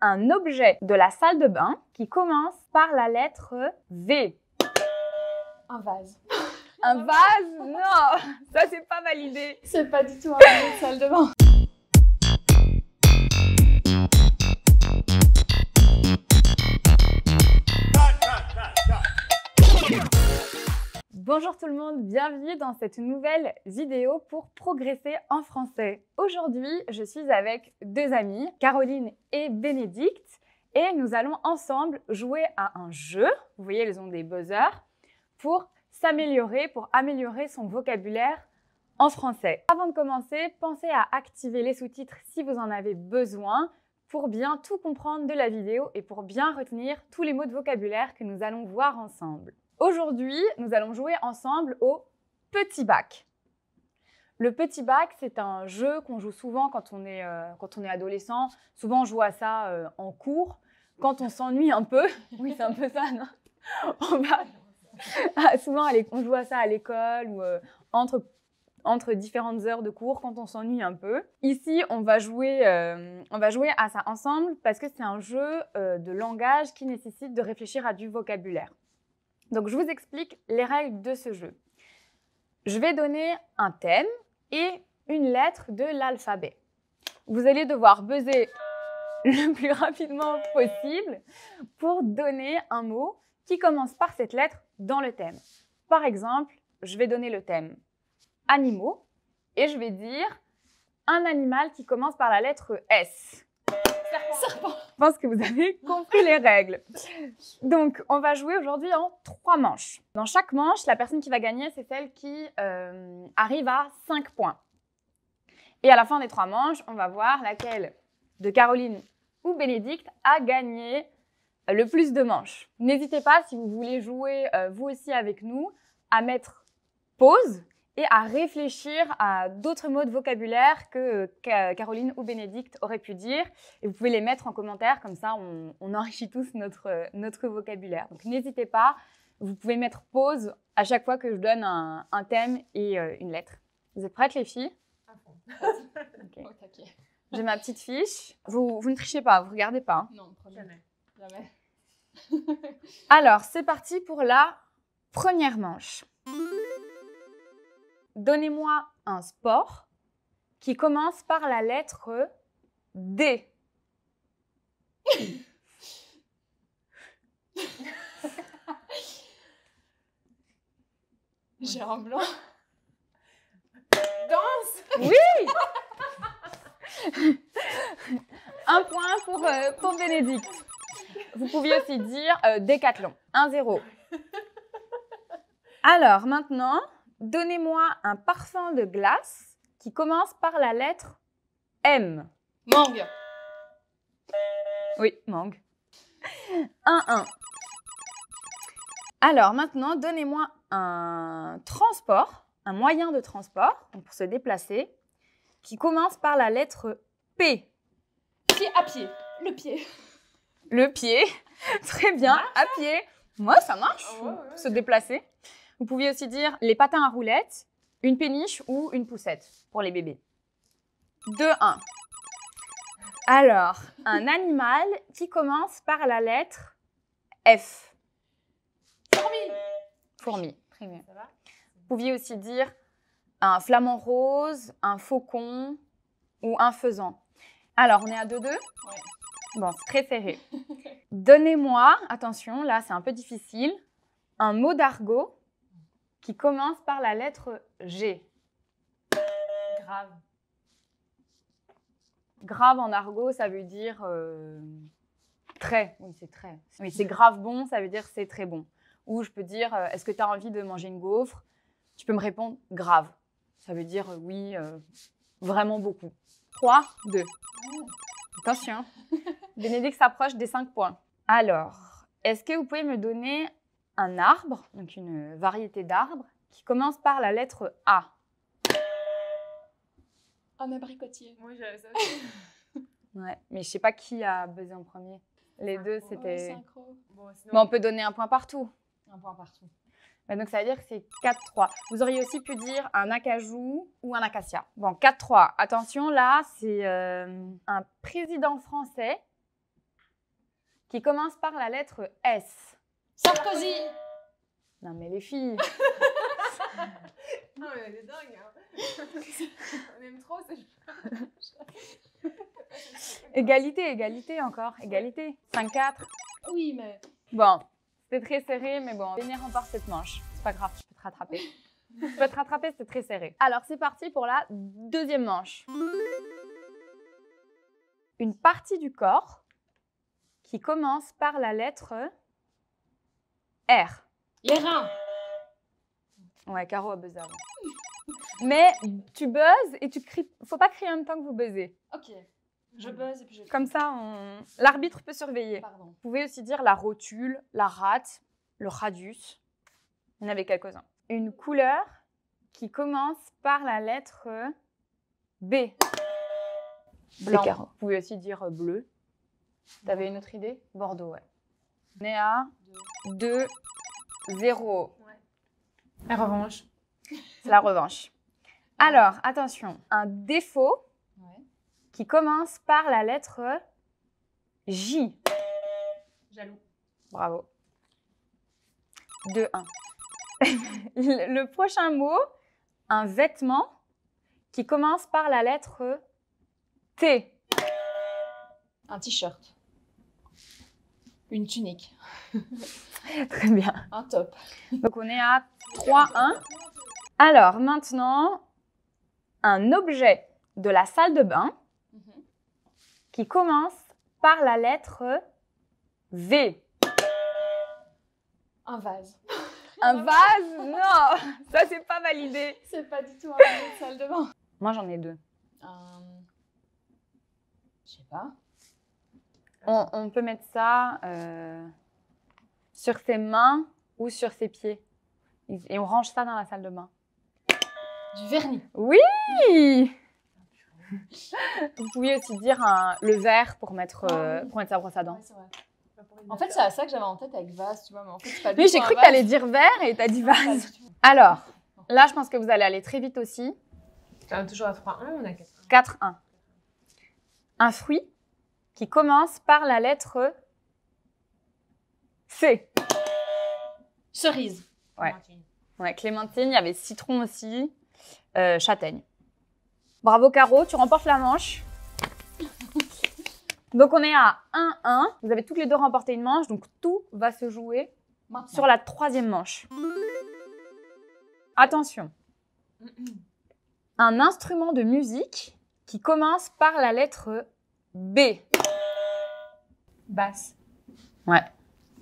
un objet de la salle de bain qui commence par la lettre V. Un vase. Un vase? Non, ça c'est pas validé. C'est pas du tout un objet de salle de bain. Bonjour tout le monde, bienvenue dans cette nouvelle vidéo pour progresser en français. Aujourd'hui, je suis avec deux amies, Caroline et Bénédicte, et nous allons ensemble jouer à un jeu. Vous voyez, elles ont des buzzers pour s'améliorer, pour améliorer son vocabulaire en français. Avant de commencer, pensez à activer les sous-titres si vous en avez besoin pour bien tout comprendre de la vidéo et pour bien retenir tous les mots de vocabulaire que nous allons voir ensemble. Aujourd'hui, nous allons jouer ensemble au petit bac. Le petit bac, c'est un jeu qu'on joue souvent quand on est adolescent. Souvent, on joue à ça en cours. Quand on s'ennuie un peu, oui, c'est un peu ça, non? Souvent, on joue à ça à l'école ou entre différentes heures de cours quand on s'ennuie un peu. Ici, on va jouer à ça ensemble parce que c'est un jeu de langage qui nécessite de réfléchir à du vocabulaire. Donc, je vous explique les règles de ce jeu. Je vais donner un thème et une lettre de l'alphabet. Vous allez devoir buzzer le plus rapidement possible pour donner un mot qui commence par cette lettre dans le thème. Par exemple, je vais donner le thème animaux et je vais dire un animal qui commence par la lettre S. Serpent. Je pense que vous avez compris les règles. Donc, on va jouer aujourd'hui en 3 manches. Dans chaque manche, la personne qui va gagner, c'est celle qui arrive à 5 points. Et à la fin des 3 manches, on va voir laquelle de Caroline ou Bénédicte a gagné le plus de manches. N'hésitez pas, si vous voulez jouer vous aussi avec nous, à mettre pause et à réfléchir à d'autres mots de vocabulaire que Caroline ou Bénédicte auraient pu dire. Et vous pouvez les mettre en commentaire, comme ça on enrichit tous notre vocabulaire. Donc n'hésitez pas, vous pouvez mettre pause à chaque fois que je donne un thème et une lettre. Vous êtes prêtes les filles? À fond. Okay. Oh, taquet. J'ai ma petite fiche. Vous ne trichez pas, vous ne regardez pas. Hein. Non, jamais. Alors, c'est parti pour la première manche. Donnez-moi un sport qui commence par la lettre D. J'ai un blanc. Danse. Oui. Un point pour Bénédicte. Vous pouviez aussi dire décathlon. 1-0. Alors, maintenant, donnez-moi un parfum de glace qui commence par la lettre M. Mangue. Oui, mangue. 1-1. Alors, maintenant, donnez-moi un transport, un moyen de transport, donc pour se déplacer, qui commence par la lettre P. Pied à pied. Le pied. Le pied. Très bien, à pied. Moi, ça marche, Ouais. se déplacer. Vous pouviez aussi dire les patins à roulettes, une péniche ou une poussette pour les bébés. 2-1. Alors, un animal qui commence par la lettre F. Fourmi. Fourmi. Très bien. Ça va? Vous pouviez aussi dire un flamant rose, un faucon ou un faisan. Alors, on est à 2-2 ? Ouais. Bon, c'est très serré. Donnez-moi, attention, là c'est un peu difficile, un mot d'argot qui commence par la lettre G. Grave. Grave en argot, ça veut dire très. Oui, c'est très. Oui, c'est grave bon, ça veut dire c'est très bon. Ou je peux dire, est-ce que tu as envie de manger une gaufre? Tu peux me répondre grave. Ça veut dire oui, vraiment beaucoup. 3-2. Attention. Bénédicte s'approche des 5 points. Alors, est-ce que vous pouvez me donner un arbre, donc une variété d'arbres, qui commence par la lettre A? Un abricotier. Moi, j'avais ça aussi. Ouais, mais je sais pas qui a buzzé en premier. Les deux, Ouais, c'était... synchro. Bon, sinon, Mais on peut donner un point partout. Un point partout. Bah, donc, ça veut dire que c'est 4-3. Vous auriez aussi pu dire un acajou ou un acacia. Bon, 4-3. Attention, là, c'est un président français qui commence par la lettre S. Sarkozy. Non mais les filles. Non mais elle est dingue. Hein. On aime trop. Égalité, égalité encore. Égalité. 5-4. Oui, mais... Bon, c'était très serré, mais bon, Béné remporte cette manche. C'est pas grave, tu peux te rattraper. Tu peux te rattraper, c'était très serré. Alors, c'est parti pour la deuxième manche. Une partie du corps qui commence par la lettre R. Les reins. Ouais, Caro a buzzé avant. Mais tu buzzes et tu cries. Faut pas crier en même temps que vous buzzez. Ok. Je buzz et puis je... Comme ça, l'arbitre peut surveiller. Pardon. Vous pouvez aussi dire la rotule, la rate, le radius. Il y en avait quelques-uns. Une couleur qui commence par la lettre B. Blanc. Caro. Vous pouvez aussi dire bleu. T'avais une autre idée? Bordeaux, ouais. On est à 2-0. Ouais. La revanche. C'est la revanche. Alors, attention. Un défaut Ouais. qui commence par la lettre J. Jaloux. Bravo. 2-1. Le prochain mot, un vêtement qui commence par la lettre T. Un t-shirt. Une tunique. Très bien. Un top. Donc, on est à 3-1. Alors, maintenant, un objet de la salle de bain qui commence par la lettre V. Un vase. Un vase? Non, ça, c'est pas validé. C'est pas du tout un objet de salle de bain. Moi, j'en ai deux. Je sais pas. On peut mettre ça sur ses mains ou sur ses pieds. Et on range ça dans la salle de bain. Du vernis. Oui! Vous pouviez aussi dire le verre pour mettre sa brosse à dents. Ouais, c'est vrai. En fait, c'est à ça que j'avais en tête avec vase, tu vois, mais en fait, c'est pas du Oui, tout j'ai un cru que vase. tu allais dire verre et tu as dit Pas vase. du tout. Alors, là, je pense que vous allez aller très vite aussi. Toujours à 3-1, on a 4-1. 4-1. Un fruit qui commence par la lettre C. Cerise. Ouais. Ouais, clémentine, il y avait citron aussi, châtaigne. Bravo Caro, tu remportes la manche. Donc on est à 1-1. Vous avez toutes les deux remporté une manche, donc tout va se jouer Maintenant. sur la troisième manche. Attention. Un instrument de musique qui commence par la lettre B. Basse. Ouais.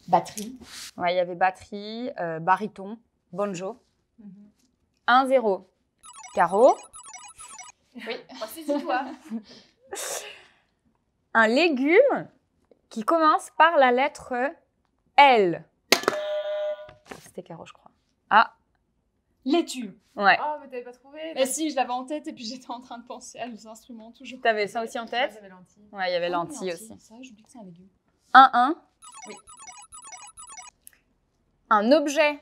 Batterie. Ouais, il y avait batterie, baryton, banjo. 1-0. Caro. Oui, c'est toi. Un légume qui commence par la lettre L. C'était Caro, je crois. Ah, Laitue. ouais. Oh, mais t'avais pas trouvé. Mais si, je l'avais en tête et puis j'étais en train de penser à nos instruments toujours. T'avais ça aussi en tête? J'avais lentilles. Ouais, il y avait Ah, lentilles aussi. Ça, j'oublie que c'est un légume. 1-1. Oui. Un objet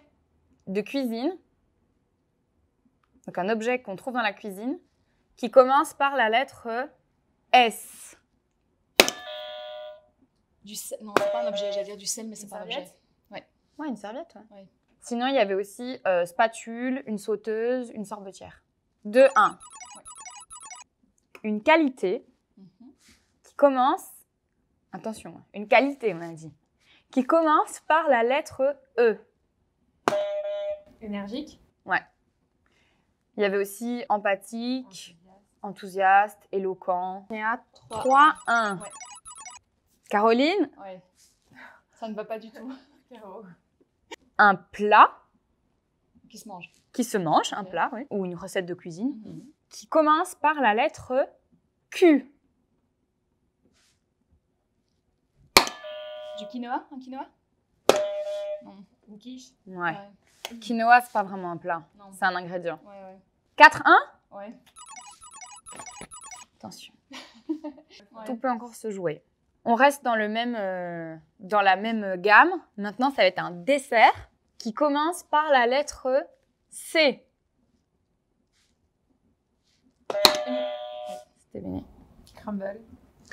de cuisine. Donc un objet qu'on trouve dans la cuisine qui commence par la lettre S. Du sel. Non, c'est pas un objet. J'allais dire du sel, mais c'est Une pas un objet. serviette? Ouais, une serviette. Ouais. Ouais. Sinon, il y avait aussi spatule, une sauteuse, une sorbetière. 2-1. Ouais. Une qualité qui commence... Attention, une qualité, on a dit. Qui commence par la lettre E. Énergique. Ouais. Il y avait aussi empathique, enthousiaste, éloquent. On est à 3-1. Ouais. Caroline, Ouais. Ça ne va pas du tout. un plat Qui se mange. qui se mange, un Ok. plat, oui, ou une recette de cuisine, qui commence par la lettre Q. Du quinoa. Un quinoa. Non. Une quiche. Ouais. Quinoa, c'est pas vraiment un plat, Non. c'est un ingrédient. Ouais, ouais. 4-1. Ouais. Attention, Ouais. tout peut encore se jouer. On reste dans dans la même gamme. Maintenant, ça va être un dessert qui commence par la lettre C. C'était bien. Crumble.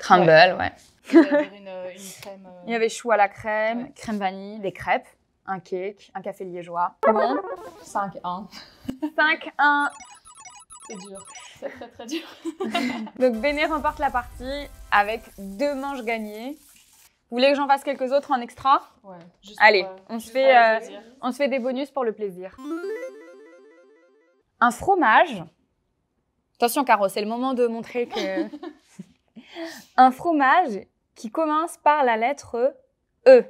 Crumble, ouais. C'est-à-dire une crème. Il y avait chou à la crème, Ouais. crème vanille, des crêpes, un cake, un café liégeois. Bon, 5-1. 5-1. C'est dur. C'est très très dur. Donc Béné remporte la partie avec 2 manches gagnées. Vous voulez que j'en fasse quelques autres en extra? Ouais. Juste Allez, pour, on se juste fait, pour le plaisir. On se fait des bonus pour le plaisir. Un fromage. Attention Caro, c'est le moment de montrer que... Un fromage qui commence par la lettre E.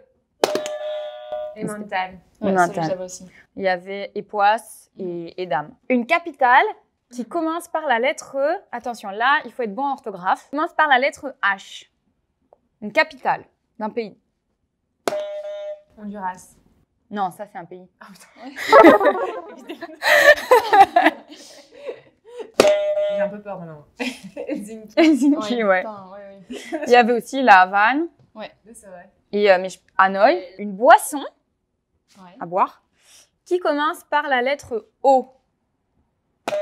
Emmental. Ouais, Mental. ça, j'avais aussi. Il y avait Époisse et Edam. Une capitale qui commence par la lettre E. Attention, là, il faut être bon en orthographe. Commence par la lettre H. Une capitale d'un pays. Honduras. Non, ça, c'est un pays. Ah putain. Évidemment. J'ai un peu peur maintenant. Helsinki. Helsinki, ouais. Putain, ouais. Il y avait aussi la Havane C'est vrai. et Hanoï. Une boisson Ouais. à boire qui commence par la lettre O. Vous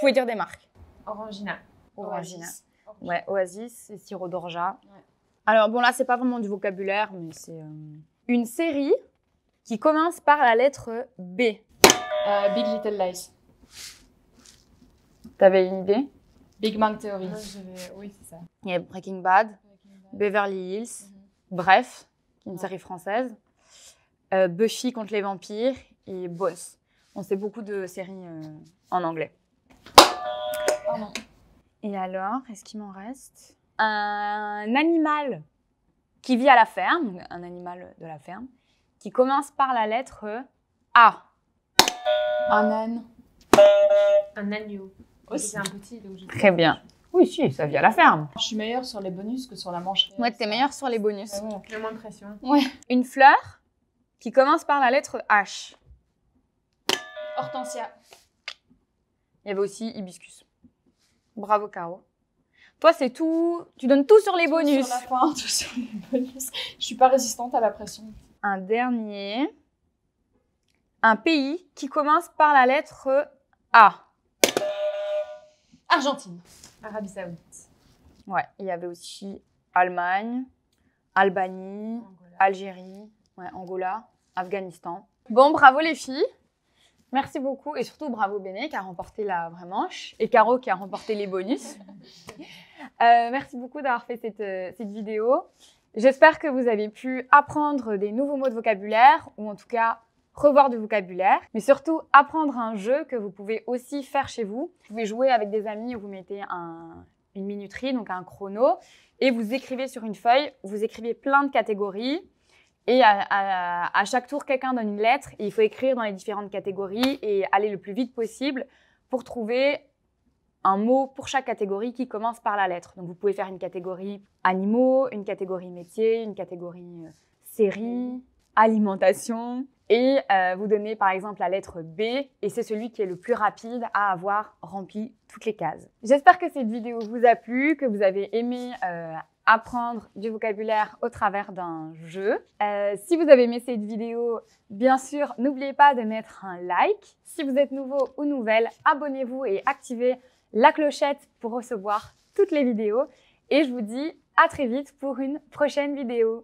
pouvez dire des marques. Orangina. Orangina. Oasis. Ouais, Oasis et sirop d'orgeat. Ouais. Alors bon, là, c'est pas vraiment du vocabulaire, mais c'est une série qui commence par la lettre B. Big Little Lies. T'avais une idée? Big Bang Theory. Moi, oui, c'est ça. Il y a Breaking Bad, Beverly Hills, Bref, qui est une Ouais. série française, Buffy contre les vampires et Bones. On sait beaucoup de séries en anglais. Pardon. Et alors, est-ce qu'il m'en reste? Un animal qui vit à la ferme, donc un animal de la ferme, qui commence par la lettre A. Un âne. Un agneau. Aussi. C'est un petit, donc je... Très bien. Oui, si, ça vit à la ferme. Je suis meilleure sur les bonus que sur la manche réelle. Ouais, t'es meilleure sur les bonus. Ah ouais. Il y a moins de pression. Une fleur qui commence par la lettre H. Hortensia. Il y avait aussi hibiscus. Bravo, Caro. Toi, c'est tout. Tu donnes tout sur les Tout bonus. Sur la fin, tout sur les bonus. Je suis pas résistante à la pression. Un dernier. Un pays qui commence par la lettre A. Argentine. Arabie Saoudite. Ouais, il y avait aussi Allemagne, Albanie, Angola. Algérie, ouais, Angola, Afghanistan. Bon, bravo les filles. Merci beaucoup et surtout bravo Béné qui a remporté la vraie manche et Caro qui a remporté les bonus. Merci beaucoup d'avoir fait cette vidéo. J'espère que vous avez pu apprendre des nouveaux mots de vocabulaire ou en tout cas revoir du vocabulaire, mais surtout apprendre un jeu que vous pouvez aussi faire chez vous. Vous pouvez jouer avec des amis où vous mettez une minuterie, donc un chrono, et vous écrivez sur une feuille, vous écrivez plein de catégories. Et à chaque tour, quelqu'un donne une lettre et il faut écrire dans les différentes catégories et aller le plus vite possible pour trouver un mot pour chaque catégorie qui commence par la lettre. Donc, vous pouvez faire une catégorie animaux, une catégorie métier, une catégorie série, alimentation. Et vous donnez par exemple la lettre B et c'est celui qui est le plus rapide à avoir rempli toutes les cases. J'espère que cette vidéo vous a plu, que vous avez aimé apprendre du vocabulaire au travers d'un jeu. Si vous avez aimé cette vidéo, bien sûr, n'oubliez pas de mettre un like. Si vous êtes nouveau ou nouvelle, abonnez-vous et activez la clochette pour recevoir toutes les vidéos. Et je vous dis à très vite pour une prochaine vidéo.